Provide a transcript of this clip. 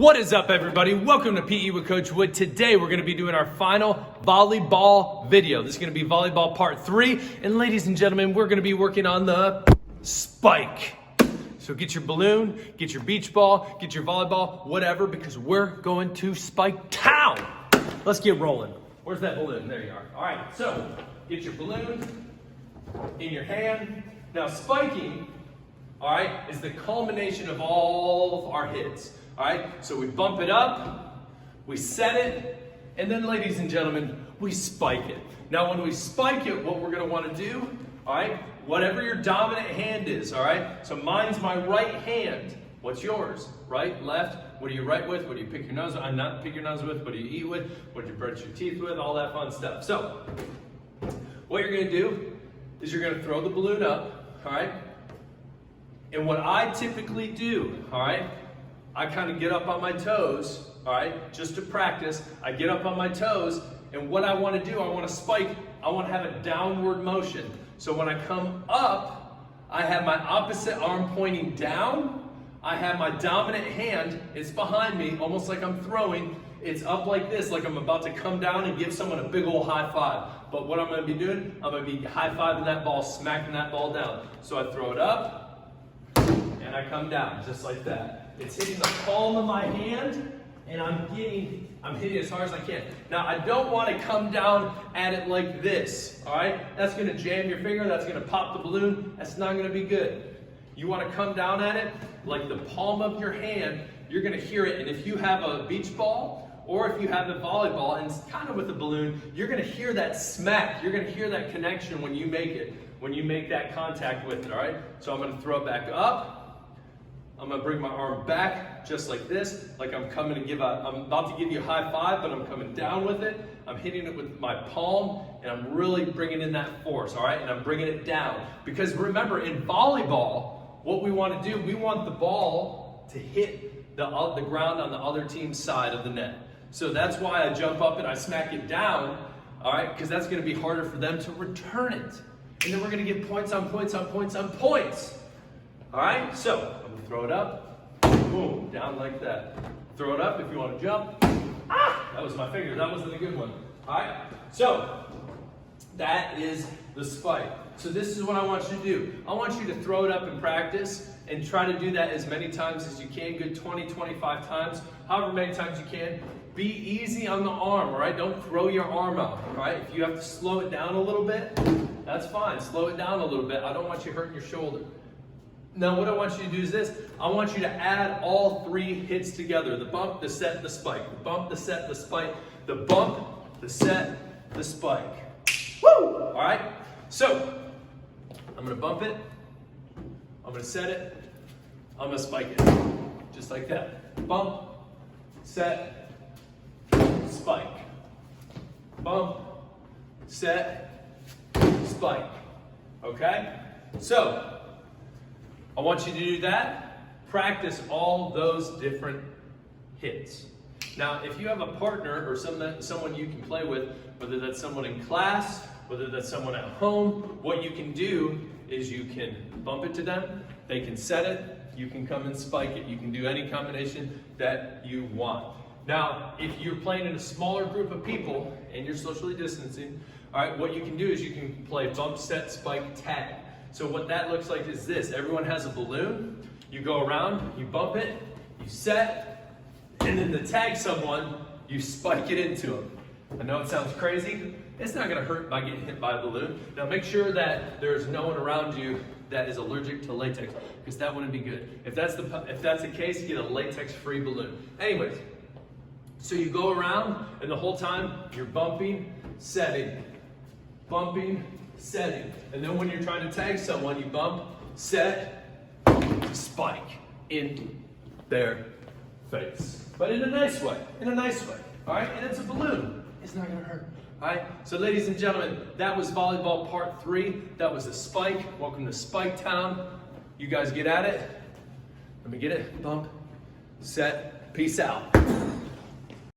What is up, everybody? Welcome to PE with Coach Wood. Today we're going to be doing our final volleyball video. This is going to be volleyball part 3. And ladies and gentlemen, we're going to be working on the spike. So get your balloon, get your beach ball, get your volleyball, whatever, because we're going to SPIKETOWN. Let's get rolling. Where's that balloon? There you are. All right, so get your balloon in your hand. Now spiking, all right, is the culmination of all of our hits. All right, so we bump it up, we set it, and then, ladies and gentlemen, we spike it. Now, when we spike it, what we're going to want to do, all right, whatever your dominant hand is, all right, so mine's my right hand. What's yours? Right, left? What do you write with? What do you pick your nose with? Not pick your nose with. What do you eat with? What do you brush your teeth with? All that fun stuff. So, what you're going to do is you're going to throw the balloon up, all right, and what I typically do, all right, I kind of get up on my toes, all right, just to practice. I get up on my toes, and what I want to do, I want to spike, I want to have a downward motion. So when I come up, I have my opposite arm pointing down. I have my dominant hand, it's behind me, almost like I'm throwing. It's up like this, like I'm about to come down and give someone a big old high five. But what I'm going to be doing, I'm going to be high-fiving that ball, smacking that ball down. So I throw it up, and I come down, just like that. It's hitting the palm of my hand, and I'm hitting as hard as I can. Now, I don't want to come down at it like this, all right? That's going to jam your finger. That's going to pop the balloon. That's not going to be good. You want to come down at it like the palm of your hand. You're going to hear it, and if you have a beach ball or if you have a volleyball, and it's kind of with a balloon, you're going to hear that smack. You're going to hear that connection when you make it, when you make that contact with it, all right? So I'm going to throw it back up. I'm going to bring my arm back just like this, like I'm about to give you a high five, but I'm coming down with it. I'm hitting it with my palm, and I'm really bringing in that force, all right? And I'm bringing it down. Because remember, in volleyball, what we want to do, we want the ball to hit the ground on the other team's side of the net. So that's why I jump up and I smack it down, all right? Because that's going to be harder for them to return it. And then we're going to get points on points on points on points. All right, so I'm going to throw it up, boom, down like that. Throw it up if you want to jump. Ah, that was my finger. That wasn't a good one. All right, so that is the spike. So this is what I want you to do. I want you to throw it up in practice and try to do that as many times as you can, good 20, 25 times, however many times you can. Be easy on the arm, all right? Don't throw your arm out, all right? If you have to slow it down a little bit, that's fine. Slow it down a little bit. I don't want you hurting your shoulder. Now, what I want you to do is this. I want you to add all 3 hits together. The bump, the set, the spike. The bump, the set, the spike. The bump, the set, the spike. Woo! All right? So, I'm going to bump it. I'm going to set it. I'm going to spike it. Just like that. Bump, set, spike. Bump, set, spike. Okay? So, I want you to do that. Practice all those different hits. Now, if you have a partner or someone you can play with, whether that's someone in class, whether that's someone at home, what you can do is you can bump it to them, they can set it, you can come and spike it. You can do any combination that you want. Now, if you're playing in a smaller group of people and you're socially distancing, all right, what you can do is you can play bump, set, spike, tag. So what that looks like is this. Everyone has a balloon. You go around, you bump it, you set, and then to tag someone, you spike it into them. I know it sounds crazy. It's not going to hurt by getting hit by a balloon. Now make sure that there's no one around you that is allergic to latex, because that wouldn't be good. If that's the case, get a latex-free balloon. Anyways, so you go around, and the whole time you're bumping, setting, bumping, setting. And then when you're trying to tag someone, you bump, set, spike in their face. But in a nice way, all right? And it's a balloon. It's not gonna hurt, all right? So ladies and gentlemen, that was volleyball part 3. That was the spike. Welcome to SPIKETOWN. You guys get at it. Let me get it. Bump, set, peace out.